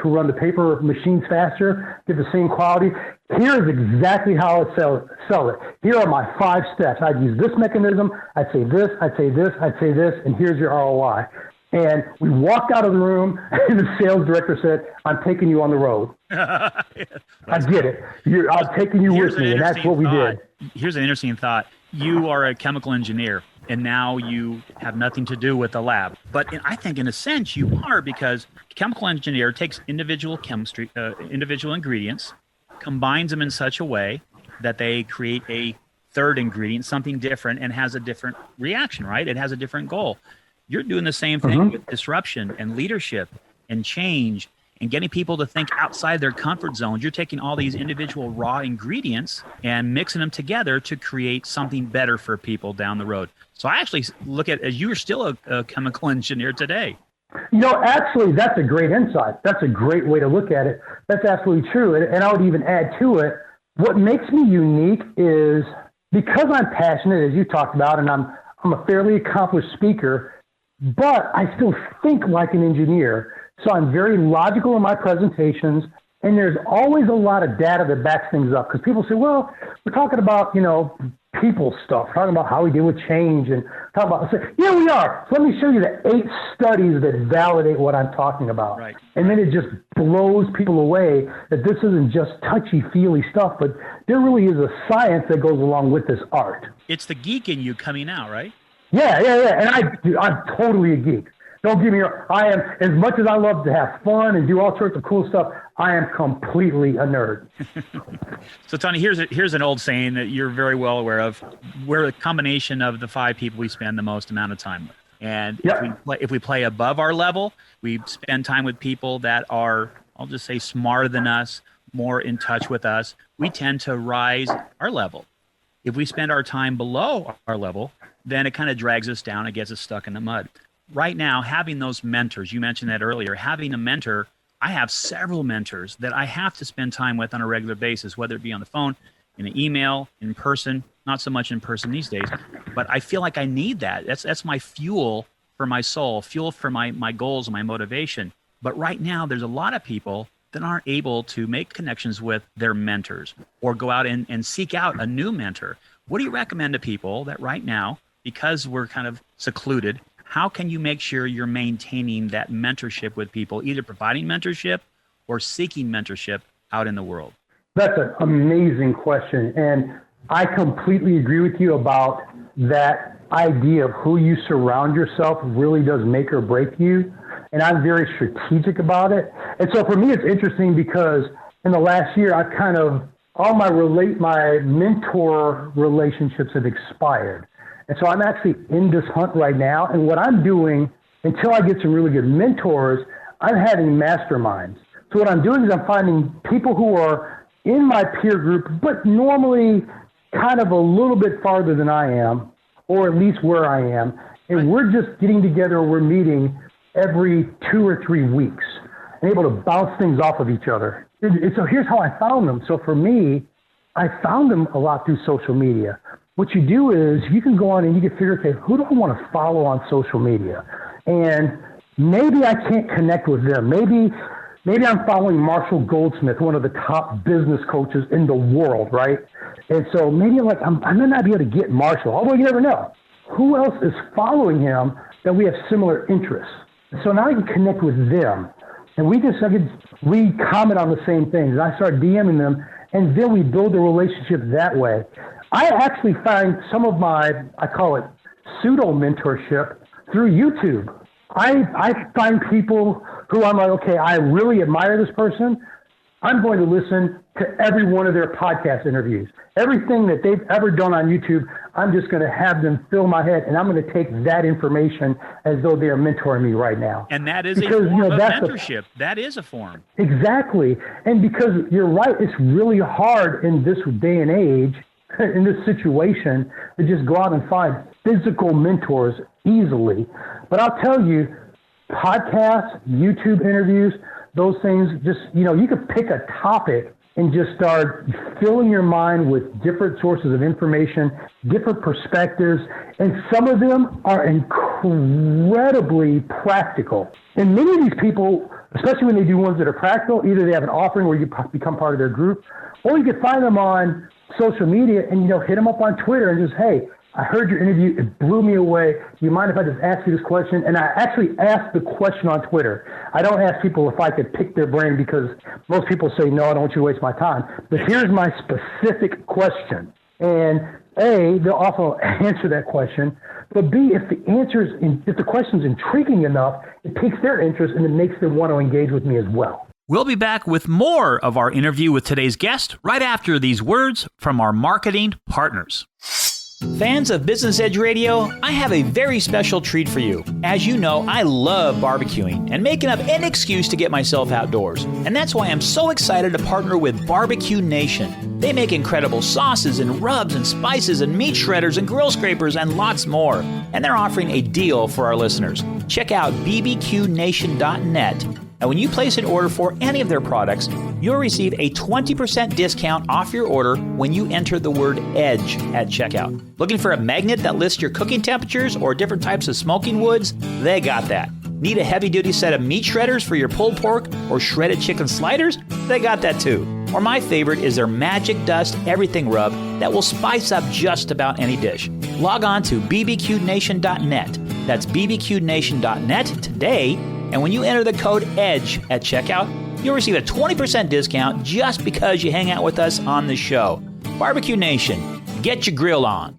run the paper machines faster, get the same quality. Here's exactly how I sell it. Here are my 5 steps. I'd use this mechanism. I'd say this, I'd say this, I'd say this, and here's your ROI. And we walked out of the room, and the sales director said, I'm taking you on the road. I get it. I'm taking you with me, and that's what we did. Here's an interesting thought. You are a chemical engineer, and now you have nothing to do with the lab. But I think in a sense you are, because chemical engineer takes individual chemistry, individual ingredients, combines them in such a way that they create a third ingredient, something different, and has a different reaction, right? It has a different goal. You're doing the same thing with disruption and leadership and change and getting people to think outside their comfort zones. You're taking all these individual raw ingredients and mixing them together to create something better for people down the road. So I actually look at it as you're still a chemical engineer today. Actually, that's a great insight. That's a great way to look at it. That's absolutely true. And I would even add to it, what makes me unique is because I'm passionate, as you talked about, and I'm a fairly accomplished speaker, but I still think like an engineer. So I'm very logical in my presentations, and there's always a lot of data that backs things up. Because people say, well, we're talking about, people stuff, talking about how we deal with change, and talking about, I say, yeah, we are. So let me show you the 8 studies that validate what I'm talking about. Right. And then it just blows people away that this isn't just touchy-feely stuff, but there really is a science that goes along with this art. It's the geek in you coming out, right? Yeah. And I'm totally a geek. Don't get me wrong. I am, as much as I love to have fun and do all sorts of cool stuff, I am completely a nerd. So, Tony, here's an old saying that you're very well aware of. We're a combination of the 5 people we spend the most amount of time with. And if we play above our level, we spend time with people that are, I'll just say, smarter than us, more in touch with us. We tend to rise our level. If we spend our time below our level, then it kind of drags us down and gets us stuck in the mud. Right now, having those mentors, you mentioned that earlier, having a mentor, I have several mentors that I have to spend time with on a regular basis, whether it be on the phone, in an email, in person, not so much in person these days, but I feel like I need that. That's my fuel for my soul, fuel for my goals and my motivation. But right now, there's a lot of people that aren't able to make connections with their mentors or go out and seek out a new mentor. What do you recommend to people that right now, because we're kind of secluded, how can you make sure you're maintaining that mentorship with people, either providing mentorship or seeking mentorship out in the world? That's an amazing question. And I completely agree with you about that idea of who you surround yourself really does make or break you. And I'm very strategic about it. And so for me, it's interesting because in the last year, I've kind of, all my mentor relationships have expired. And so I'm actually in this hunt right now. And what I'm doing, until I get some really good mentors, I'm having masterminds. So what I'm doing is I'm finding people who are in my peer group, but normally kind of a little bit farther than I am, or at least where I am. And we're just getting together, we're meeting every 2 or 3 weeks and able to bounce things off of each other. And so here's how I found them. So for me, I found them a lot through social media. What you do is you can go on and you can figure, okay, who do I want to follow on social media? And maybe I can't connect with them. Maybe I'm following Marshall Goldsmith, one of the top business coaches in the world, right? And so maybe I may not be able to get Marshall, although you never know. Who else is following him that we have similar interests? So now I can connect with them. And we comment on the same things. And I start DMing them, and then we build a relationship that way. I actually find some of I call it pseudo mentorship through YouTube. I find people who I'm like, okay, I really admire this person. I'm going to listen to every one of their podcast interviews. Everything that they've ever done on YouTube, I'm just going to have them fill my head, and I'm going to take that information as though they are mentoring me right now. And that is a form of mentorship. That is a form. Exactly. And because you're right, it's really hard in this day and age, in this situation, to just go out and find physical mentors easily. But I'll tell you, podcasts, YouTube interviews, those things, just, you could pick a topic and just start filling your mind with different sources of information, different perspectives, and some of them are incredibly practical. And many of these people, especially when they do ones that are practical, either they have an offering where you become part of their group, or you can find them on social media and, hit them up on Twitter and just, hey, I heard your interview. It blew me away. Do you mind if I just ask you this question? And I actually asked the question on Twitter. I don't ask people if I could pick their brain because most people say, no, I don't want you to waste my time. But here's my specific question. And A, they'll also answer that question. But B, if the question's intriguing enough, it piques their interest and it makes them want to engage with me as well. We'll be back with more of our interview with today's guest right after these words from our marketing partners. Fans of Business Edge Radio, I have a very special treat for you. As you know, I love barbecuing and making up any excuse to get myself outdoors. And that's why I'm so excited to partner with Barbecue Nation. They make incredible sauces and rubs and spices and meat shredders and grill scrapers and lots more. And they're offering a deal for our listeners. Check out bbqnation.net. And when you place an order for any of their products, you'll receive a 20% discount off your order when you enter the word EDGE at checkout. Looking for a magnet that lists your cooking temperatures or different types of smoking woods? They got that. Need a heavy-duty set of meat shredders for your pulled pork or shredded chicken sliders? They got that too. Or my favorite is their Magic Dust Everything Rub that will spice up just about any dish. Log on to bbqnation.net. That's bbqnation.net today. And when you enter the code EDGE at checkout, you'll receive a 20% discount just because you hang out with us on the show. Barbecue Nation, get your grill on.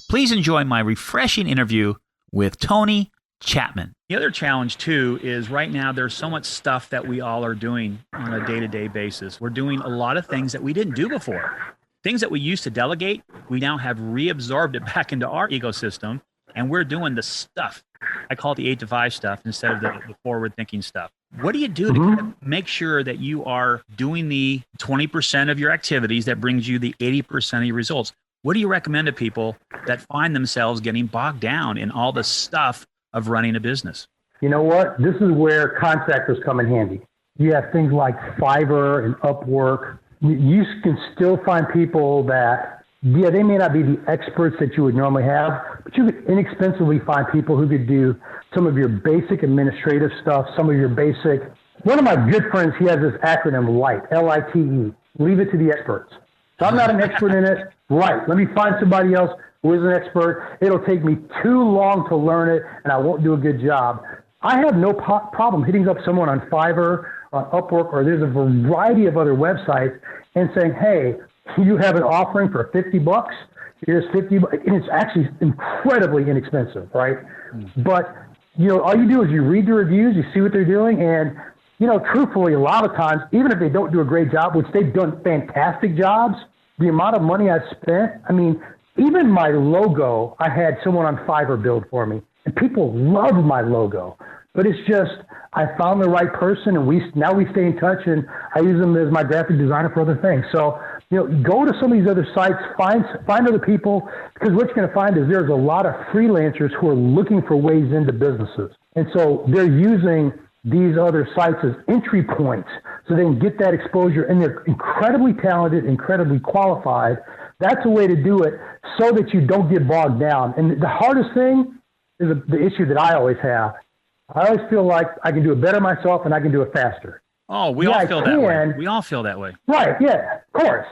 Please enjoy my refreshing interview with Tony Chatman. The other challenge, too, is right now there's so much stuff that we all are doing on a day-to-day basis. We're doing a lot of things that we didn't do before. Things that we used to delegate, we now have reabsorbed it back into our ecosystem, and we're doing the stuff. I call it the 8 to 5 stuff instead of the forward-thinking stuff. What do you do to kind of make sure that you are doing the 20% of your activities that brings you the 80% of your results? What do you recommend to people that find themselves getting bogged down in all the stuff of running a business? You know what? This is where contractors come in handy. You have things like Fiverr and Upwork. You can still find people that, they may not be the experts that you would normally have, but you could inexpensively find people who could do some of your basic administrative stuff, some of your basic. One of my good friends, he has this acronym LITE, L-I-T-E, leave it to the experts. So I'm not an expert in it. Right. Let me find somebody else who is an expert. It'll take me too long to learn it, and I won't do a good job. I have no problem hitting up someone on Fiverr, on Upwork, or there's a variety of other websites and saying, hey, you have an offering for $50. Here's $50, and it's actually incredibly inexpensive, right? But all you do is you read the reviews, you see what they're doing, and truthfully, a lot of times, even if they don't do a great job, which they've done fantastic jobs, the amount of money I've spent, even my logo, I had someone on Fiverr build for me, and people love my logo. But it's just, I found the right person, and now we stay in touch, and I use them as my graphic designer for other things. So, go to some of these other sites, find other people, because what you're going to find is there's a lot of freelancers who are looking for ways into businesses. And so they're using these other sites as entry points so they can get that exposure, and they're incredibly talented, incredibly qualified. That's a way to do it so that you don't get bogged down. And the hardest thing is the issue that I always have. I always feel like I can do it better myself and I can do it faster. Oh, we all feel that way. We all feel that way. Right, yeah, of course.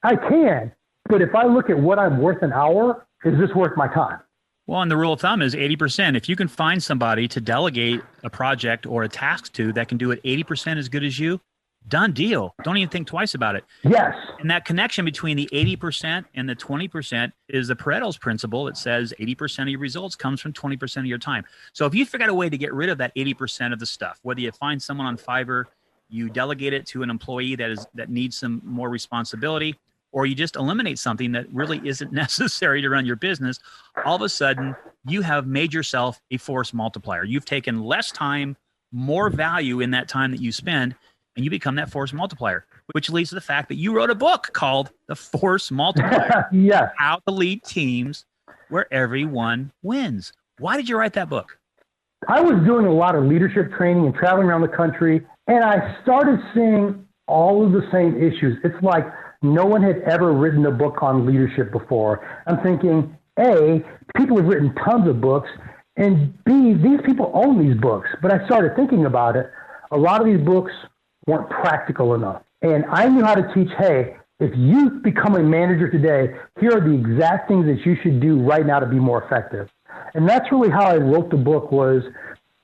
I can, but if I look at what I'm worth an hour, is this worth my time? Well, and the rule of thumb is 80%. If you can find somebody to delegate a project or a task to that can do it 80% as good as you, done deal. Don't even think twice about it. Yes. And that connection between the 80% and the 20% is the Pareto's principle. It says 80% of your results comes from 20% of your time. So if you figure out a way to get rid of that 80% of the stuff, whether you find someone on Fiverr, you delegate it to an employee that needs some more responsibility, or you just eliminate something that really isn't necessary to run your business, all of a sudden you have made yourself a force multiplier. You've taken less time, more value in that time that you spend, and you become that force multiplier, which leads to the fact that you wrote a book called The Force Multiplier. Yes. How to Lead Teams Where Everyone Wins. Why did you write that book? I was doing a lot of leadership training and traveling around the country, and I started seeing all of the same issues. It's like no one had ever written a book on leadership before. I'm thinking, A, people have written tons of books, and B, these people own these books. But I started thinking about it. A lot of these books weren't practical enough. And I knew how to teach, hey, if you become a manager today, here are the exact things that you should do right now to be more effective. And that's really how I wrote the book.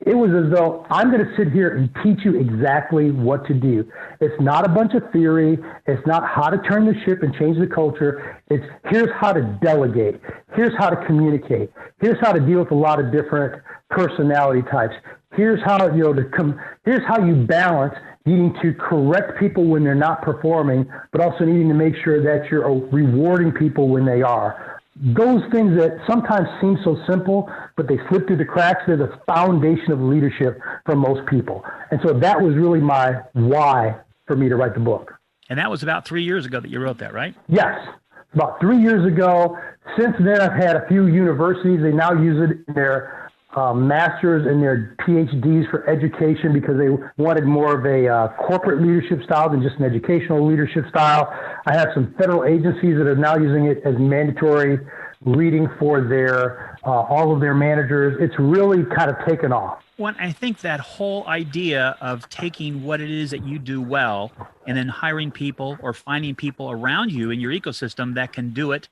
It was as though I'm going to sit here and teach you exactly what to do. It's not a bunch of theory. It's not how to turn the ship and change the culture. It's here's how to delegate. Here's how to communicate. Here's how to deal with a lot of different personality types. Here's how here's how you balance needing to correct people when they're not performing, but also needing to make sure that you're rewarding people when they are. Those things that sometimes seem so simple, but they slip through the cracks, they're the foundation of leadership for most people. And so that was really my why for me to write the book. And that was about 3 years ago that you wrote that, right? Yes, about 3 years ago. Since then, I've had a few universities. They now use it in their masters and their PhDs for education because they wanted more of a corporate leadership style than just an educational leadership style. I have some federal agencies that are now using it as mandatory reading for their all of their managers. It's really kind of taken off. Well, I think that whole idea of taking what it is that you do well and then hiring people or finding people around you in your ecosystem that can do it,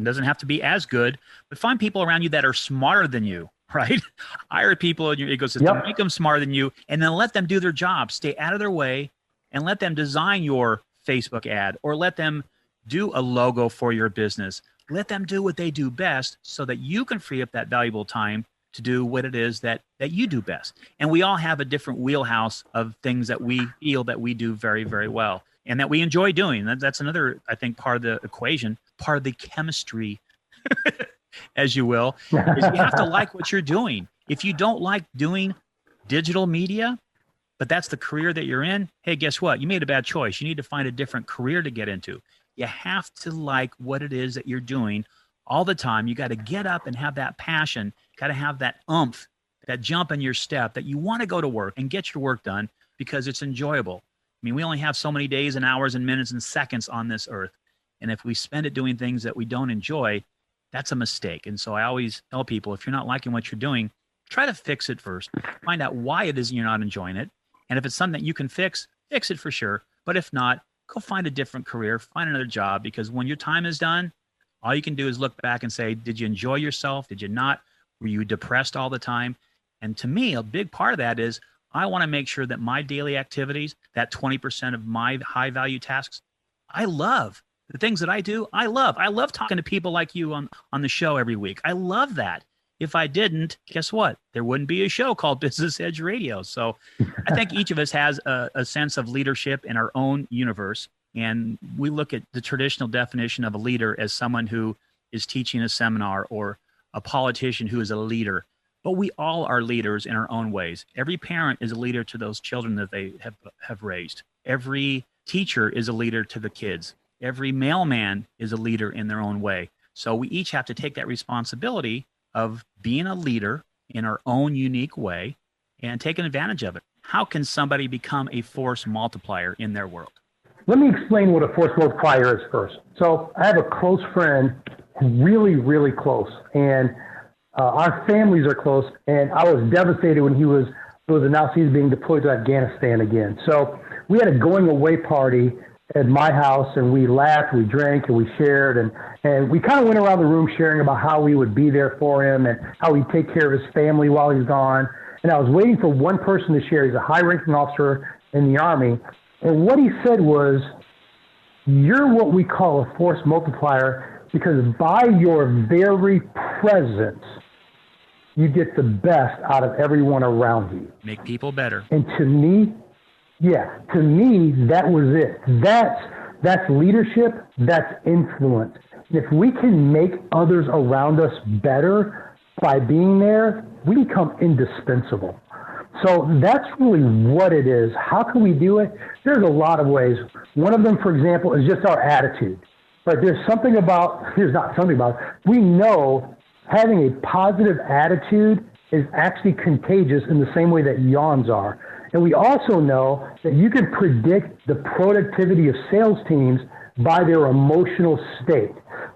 doesn't have to be as good, but find people around you that are smarter than you. Right? Hire people in your ecosystem, make them smarter than you, and then let them do their job. Stay out of their way and let them design your Facebook ad or let them do a logo for your business. Let them do what they do best so that you can free up that valuable time to do what it is that you do best. And we all have a different wheelhouse of things that we feel that we do very, very well and that we enjoy doing. That's another, I think, part of the equation, part of the chemistry as you will, is you have to like what you're doing. If you don't like doing digital media, but that's the career that you're in, hey, guess what? You made a bad choice. You need to find a different career to get into. You have to like what it is that you're doing all the time. You got to get up and have that passion, got to have that oomph, that jump in your step that you want to go to work and get your work done because it's enjoyable. I mean, we only have so many days and hours and minutes and seconds on this earth. And if we spend it doing things that we don't enjoy, that's a mistake. And so I always tell people, if you're not liking what you're doing, try to fix it first. Find out why it is you're not enjoying it. And if it's something that you can fix it for sure. But if not, go find a different career, find another job, because when your time is done, all you can do is look back and say, did you enjoy yourself? Did you not? Were you depressed all the time? And to me, a big part of that is I want to make sure that my daily activities, that 20% of my high value tasks, I love. The things that I do, I love. I love talking to people like you on the show every week. I love that. If I didn't, guess what? There wouldn't be a show called Business Edge Radio. So I think each of us has a sense of leadership in our own universe. And we look at the traditional definition of a leader as someone who is teaching a seminar or a politician who is a leader. But we all are leaders in our own ways. Every parent is a leader to those children that they have raised. Every teacher is a leader to the kids. Every mailman is a leader in their own way. So we each have to take that responsibility of being a leader in our own unique way and taking advantage of it. How can somebody become a force multiplier in their world? Let me explain what a force multiplier is first. So I have a close friend, really, really close, and our families are close, and I was devastated when it was announced he was being deployed to Afghanistan again. So we had a going away party at my house, and we laughed, we drank, and we shared, and we kind of went around the room sharing about how we would be there for him and how we'd take care of his family while he's gone. And I was waiting for one person to share. He's a high-ranking officer in the Army, and what he said was, you're what we call a force multiplier because by your very presence, you get the best out of everyone around you. Make people better. And to me, Yeah, to me, that was it. That's leadership, that's influence. And if we can make others around us better by being there, we become indispensable. So that's really what it is. How can we do it? There's a lot of ways. One of them, for example, is just our attitude. But there's not something about, we know having a positive attitude is actually contagious in the same way that yawns are. And we also know that you can predict the productivity of sales teams by their emotional state.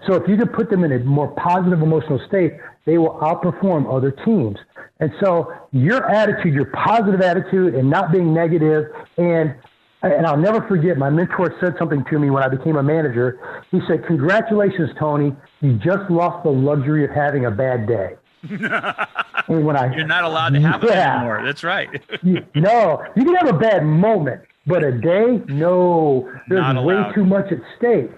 So if you can put them in a more positive emotional state, they will outperform other teams. And so your attitude, your positive attitude and not being negative, and I'll never forget, my mentor said something to me when I became a manager. He said, "Congratulations, Tony. You just lost the luxury of having a bad day." And You're not allowed to have it anymore. That's right. No, you can have a bad moment, but a day, no. There's way too much at stake.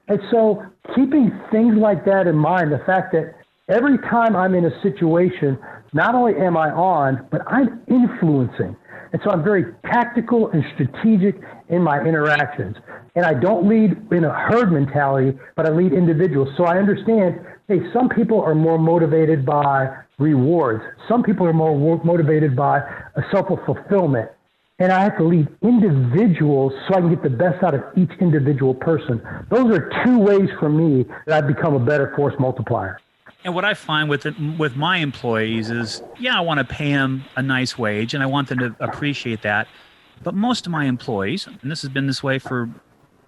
And so keeping things like that in mind, the fact that every time I'm in a situation, not only am I on, but I'm influencing. And so I'm very tactical and strategic in my interactions. And I don't lead in a herd mentality, but I lead individuals. So I understand, hey, some people are more motivated by rewards. Some people are more motivated by a self-fulfillment. And I have to lead individuals so I can get the best out of each individual person. Those are two ways for me that I've become a better force multiplier. And what I find with my employees is, I want to pay them a nice wage and I want them to appreciate that. But most of my employees, and this has been this way for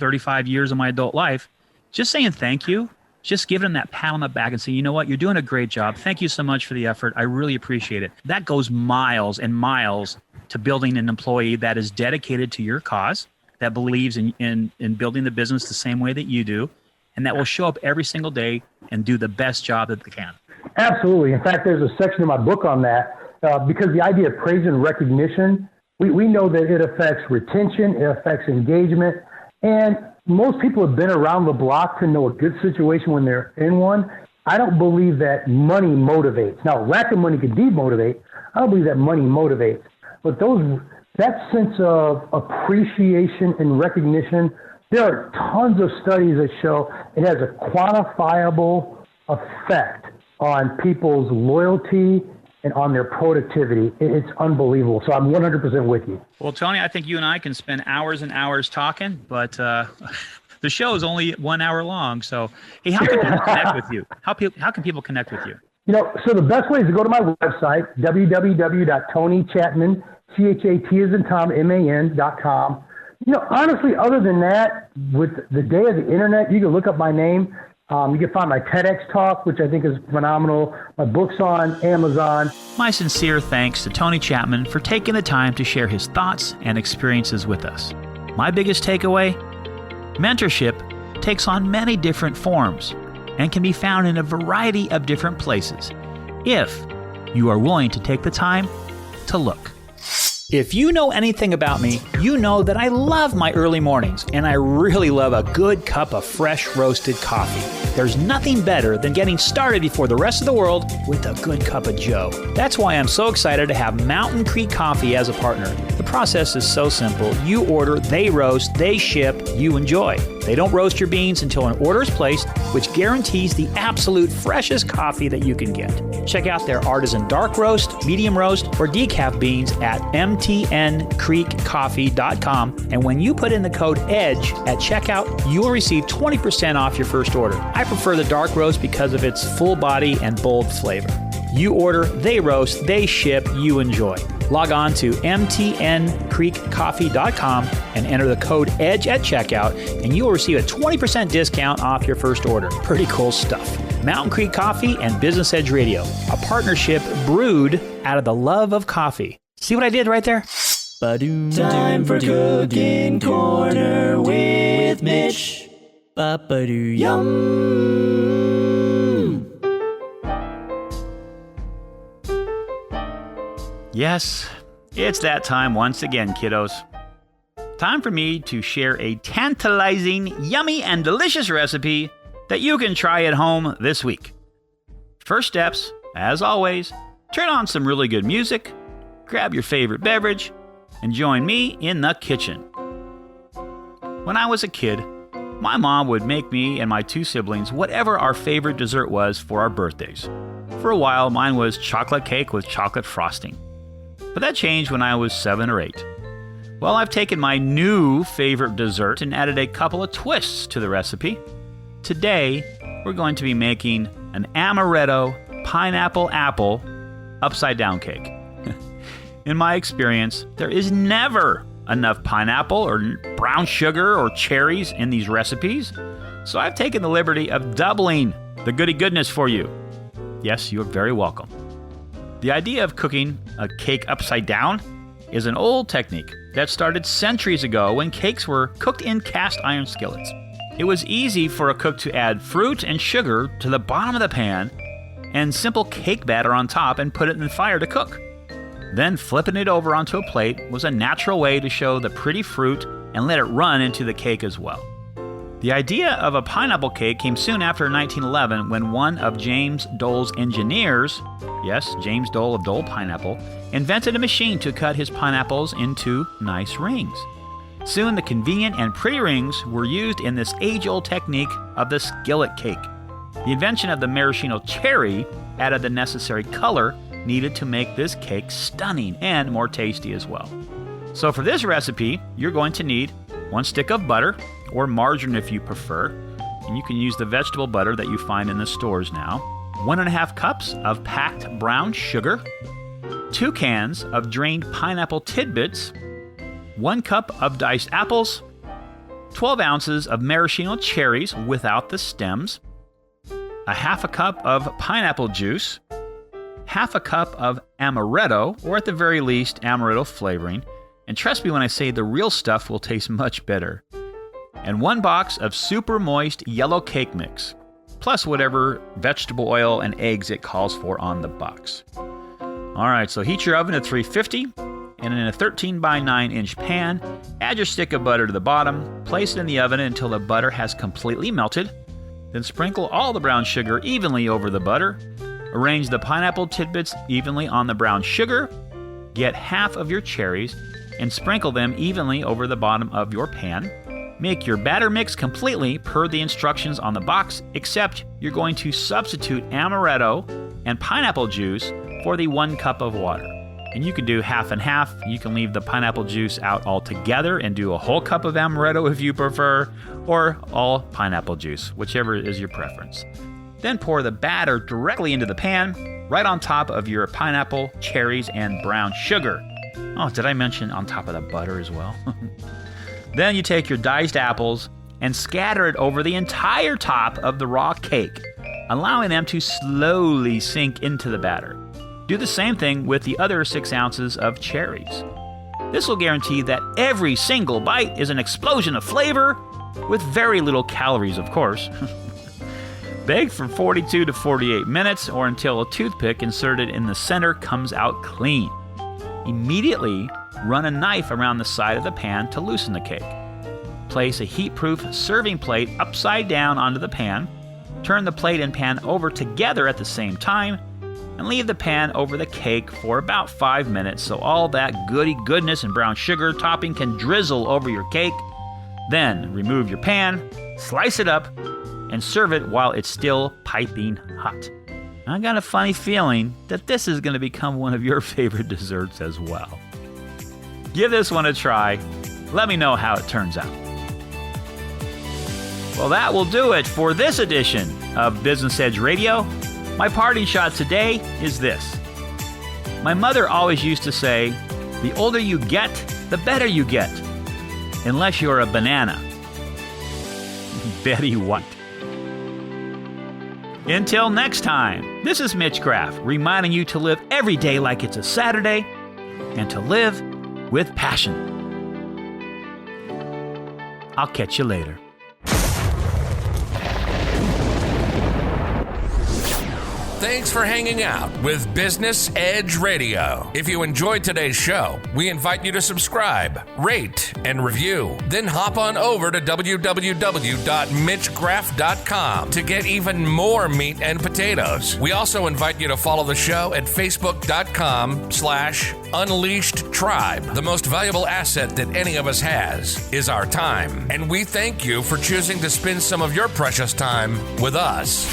35 years of my adult life, just saying thank you, just giving them that pat on the back and saying, you know what, you're doing a great job. Thank you so much for the effort. I really appreciate it. That goes miles and miles to building an employee that is dedicated to your cause, that believes in building the business the same way that you do, and that will show up every single day and do the best job that they can. Absolutely. In fact, there's a section in my book on that because the idea of praise and recognition, we know that it affects retention, it affects engagement, and most people have been around the block to know a good situation when they're in one. I don't believe that money motivates. Now, lack of money can demotivate. I don't believe that money motivates. But that sense of appreciation and recognition, there are tons of studies that show it has a quantifiable effect on people's loyalty and on their productivity. It's unbelievable. So I'm 100% with you. Well, Tony, I think you and I can spend hours and hours talking, but the show is only 1 hour long. So, hey, how can people connect with you? How can people connect with you? So the best way is to go to my website, www.tonychatman, CHAT as in Tom, MAN.com. Honestly, other than that, with the day of the internet, you can look up my name. You can find my TEDx talk, which I think is phenomenal. My book's on Amazon. My sincere thanks to Tony Chatman for taking the time to share his thoughts and experiences with us. My biggest takeaway? Mentorship takes on many different forms and can be found in a variety of different places if you are willing to take the time to look. If you know anything about me, you know that I love my early mornings, and I really love a good cup of fresh roasted coffee. There's nothing better than getting started before the rest of the world with a good cup of joe. That's why I'm so excited to have Mountain Creek Coffee as a partner. The process is so simple. You order, they roast, they ship, you enjoy. They don't roast your beans until an order is placed, which guarantees the absolute freshest coffee that you can get. Check out their artisan dark roast, medium roast, or decaf beans at mtncreekcoffee.com. And when you put in the code EDGE at checkout, you will receive 20% off your first order. I prefer the dark roast because of its full body and bold flavor. You order, they roast, they ship, you enjoy. Log on to mtncreekcoffee.com and enter the code EDGE at checkout, and you will receive a 20% discount off your first order. Pretty cool stuff. Mountain Creek Coffee and Business Edge Radio, a partnership brewed out of the love of coffee. See what I did right there? Time for Cooking Corner with Mitch. Yum. Yes, it's that time once again, kiddos. Time for me to share a tantalizing, yummy, and delicious recipe that you can try at home this week. First steps, as always, turn on some really good music, grab your favorite beverage, and join me in the kitchen. When I was a kid, my mom would make me and my 2 siblings whatever our favorite dessert was for our birthdays. For a while, mine was chocolate cake with chocolate frosting. But that changed when I was 7 or 8. Well, I've taken my new favorite dessert and added a couple of twists to the recipe. Today, we're going to be making an Amaretto pineapple apple upside-down cake. In my experience, there is never enough pineapple or brown sugar or cherries in these recipes, so I've taken the liberty of doubling the goody goodness for you. Yes, you are very welcome. The idea of cooking a cake upside down is an old technique that started centuries ago when cakes were cooked in cast iron skillets. It was easy for a cook to add fruit and sugar to the bottom of the pan and simple cake batter on top and put it in the fire to cook. Then flipping it over onto a plate was a natural way to show the pretty fruit and let it run into the cake as well. The idea of a pineapple cake came soon after 1911 when one of James Dole's engineers, yes, James Dole of Dole Pineapple, invented a machine to cut his pineapples into nice rings. Soon the convenient and pretty rings were used in this age-old technique of the skillet cake. The invention of the maraschino cherry added the necessary color needed to make this cake stunning and more tasty as well. So for this recipe, you're going to need 1 stick of butter, or margarine if you prefer, and you can use the vegetable butter that you find in the stores now, 1.5 cups of packed brown sugar, 2 cans of drained pineapple tidbits, 1 cup of diced apples, 12 ounces of maraschino cherries without the stems, 1/2 cup of pineapple juice, 1/2 cup of Amaretto, or at the very least, Amaretto flavoring. And trust me when I say the real stuff will taste much better. And 1 box of super moist yellow cake mix, plus whatever vegetable oil and eggs it calls for on the box. All right, so heat your oven to 350, and in a 13 by 9 inch pan, add your stick of butter to the bottom, place it in the oven until the butter has completely melted, then sprinkle all the brown sugar evenly over the butter. Arrange the pineapple tidbits evenly on the brown sugar. Get half of your cherries and sprinkle them evenly over the bottom of your pan. Make your batter mix completely per the instructions on the box, except you're going to substitute Amaretto and pineapple juice for the 1 cup of water. And you can do half and half. You can leave the pineapple juice out altogether and do a whole cup of Amaretto if you prefer, or all pineapple juice, whichever is your preference. Then pour the batter directly into the pan, right on top of your pineapple, cherries, and brown sugar. Oh, did I mention on top of the butter as well? Then you take your diced apples and scatter it over the entire top of the raw cake, allowing them to slowly sink into the batter. Do the same thing with the other 6 ounces of cherries. This will guarantee that every single bite is an explosion of flavor, with very little calories, of course. Bake for 42 to 48 minutes or until a toothpick inserted in the center comes out clean. Immediately, run a knife around the side of the pan to loosen the cake. Place a heat-proof serving plate upside down onto the pan. Turn the plate and pan over together at the same time, and leave the pan over the cake for about 5 minutes so all that goody goodness and brown sugar topping can drizzle over your cake. Then remove your pan, slice it up, and serve it while it's still piping hot. I got a funny feeling that this is going to become one of your favorite desserts as well. Give this one a try. Let me know how it turns out. Well, that will do it for this edition of Business Edge Radio. My parting shot today is this. My mother always used to say, the older you get, the better you get. Unless you're a banana. Betty White. Until next time, this is Mitch Graff reminding you to live every day like it's a Saturday and to live with passion. I'll catch you later. Thanks for hanging out with Business Edge Radio. If you enjoyed today's show, we invite you to subscribe, rate, and review. Then hop on over to www.mitchgraff.com to get even more meat and potatoes. We also invite you to follow the show at facebook.com/Unleashed Tribe. The most valuable asset that any of us has is our time. And we thank you for choosing to spend some of your precious time with us.